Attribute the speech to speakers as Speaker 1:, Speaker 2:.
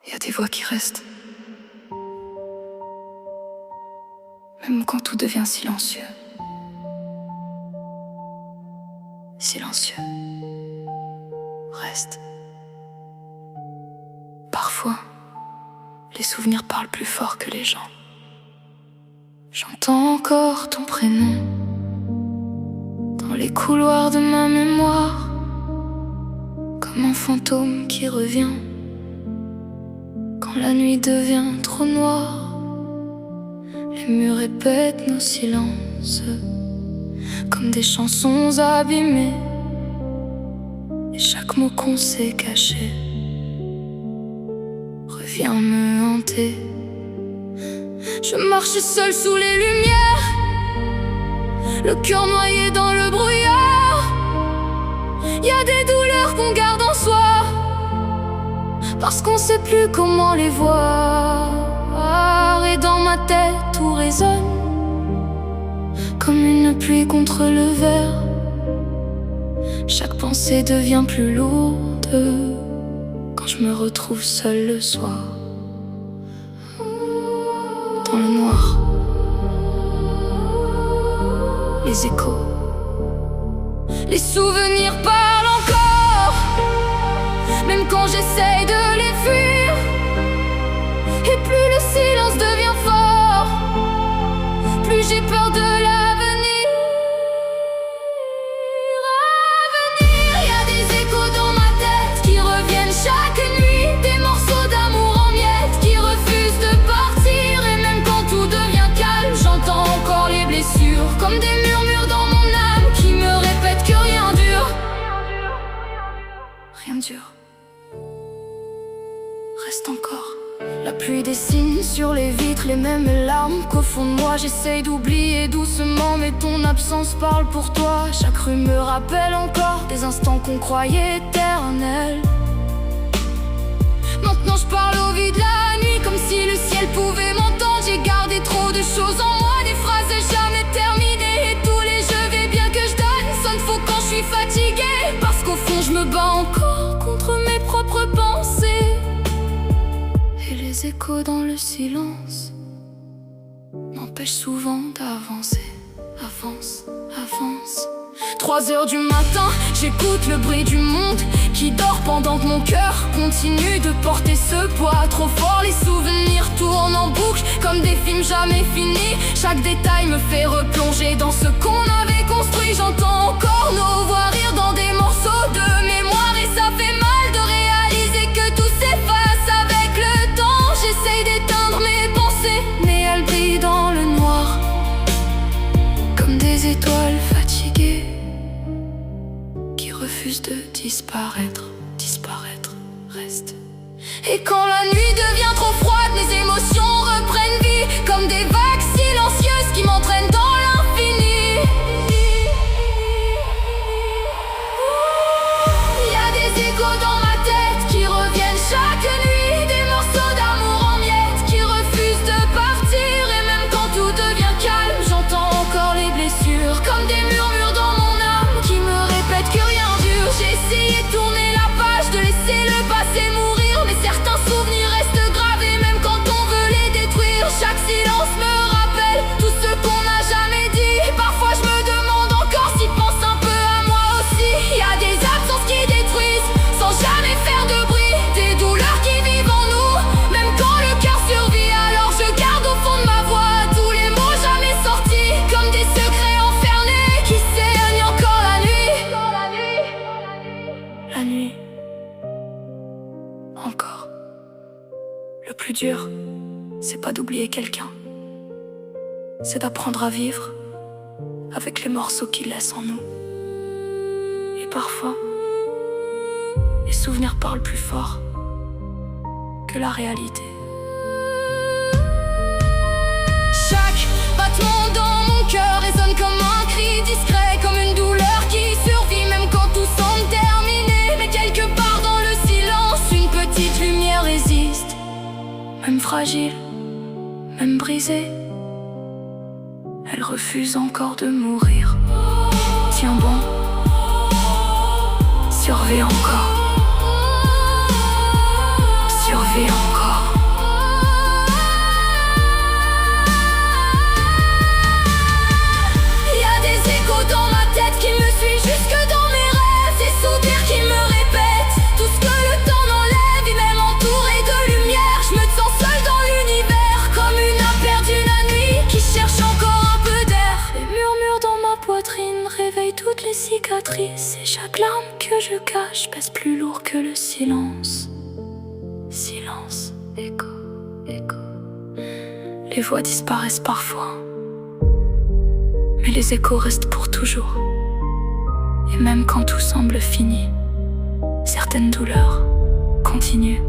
Speaker 1: Il y a des voix qui restent. Même quand tout devient silencieux. Silencieux. Reste. Parfois, les souvenirs parlent plus fort que les gens. J'entends encore ton prénom dans les couloirs de ma mémoire, comme un fantôme qui revient quand la nuit devient trop noire. Les murs répètent nos silences comme des chansons abîmées, et chaque mot qu'on s'est caché revient me hanter. Je marche seul sous les lumières, le cœur noyé dans le brouillard. Y a des douleurs qu'on garde en soi, parce qu'on sait plus comment les voir. Et dans ma tête tout résonne comme une pluie contre le verre. Chaque pensée devient plus lourde quand je me retrouve seul le soir. Dans le noir, les échos, les souvenirs parlent encore, même quand j'essaye de les fuir. Et plus le silence devient fort, plus j'ai peur de l'avenir. Y a des échos dans ma tête qui reviennent chaque nuit, des morceaux d'amour en miettes qui refusent de partir. Et même quand tout devient calme, j'entends encore les blessures, comme des murmures dans mon âme qui me répètent que rien dure. Rien dure. Reste encore. La pluie dessine sur les vitres les mêmes larmes qu'au fond de moi j'essaye d'oublier doucement, mais ton absence parle pour toi. Chaque rue me rappelle encore des instants qu'on croyait éternels. Maintenant je parle au vide la nuit, comme si le ciel pouvait m'entendre. J'ai gardé trop de choses en moi, des phrases jamais terminées, et tous les je vais bien que je donne sonnent faux quand je suis fatiguée, parce qu'au fond je me bats encore contre mes propres pensées. Et les échos dans le silence m'empêchent souvent d'avancer. Avance, avance. 3 heures du matin, j'écoute le bruit du monde qui dort pendant que mon cœur continue de porter ce poids trop fort. Les souvenirs tournent en boucle comme des films jamais finis. Chaque détail me fait replonger dans ce qu'on avait construit. J'entends encore nos voix rire dans des morceaux de mémoire, et ça fait mal de réaliser que tout s'efface avec le temps. J'essaye d'éteindre mes pensées, mais elles brillent dans le noir comme des étoiles fatiguées qui refusent de disparaître. Disparaître, reste. Et quand la nuit devient trop froide, mes émotions reprennent vie comme des vagues silencieuses qui m'entraînent dans l'infini. Y a des échos dans ma tête qui reviennent chaque nuit, des morceaux d'amour en miettes qui refusent de partir. Et même quand tout devient calme, j'entends encore les blessures, comme des murmures dans mon âme qui me répètent que rien dure. J'ai essayé de tourner la page, de laisser le passé mourir, mais certains souvenirs restent gravés même quand on veut les détruire. Chaque silence me rappelle tout ce qu'on n'a jamais dit. Parfois je me demande encore s'ils pensent un peu à moi aussi. Y a des absences qui détruisent sans jamais faire de bruit, des douleurs qui vivent en nous même quand le cœur survit. Alors je garde au fond de ma voix tous les mots jamais sortis, comme des secrets enfermés qui saignent encore la nuit. La nuit. Encore. Le plus dur, c'est pas d'oublier quelqu'un, c'est d'apprendre à vivre avec les morceaux qu'il laisse en nous. Et parfois, les souvenirs parlent plus fort que la réalité. Chaque battement dans mon cœur résonne comme un cri discret, comme une douleur qui survit même quand tout semble terminé. Mais quelque part dans le silence, une petite lumière résiste. Même fragile, même brisée, elle refuse encore de mourir. Tiens bon, survie encore. Survie encore. Ces chaque larme que je cache pèse plus lourd que le silence. Silence, écho, écho. Les voix disparaissent parfois, mais les échos restent pour toujours. Et même quand tout semble fini, certaines douleurs continuent.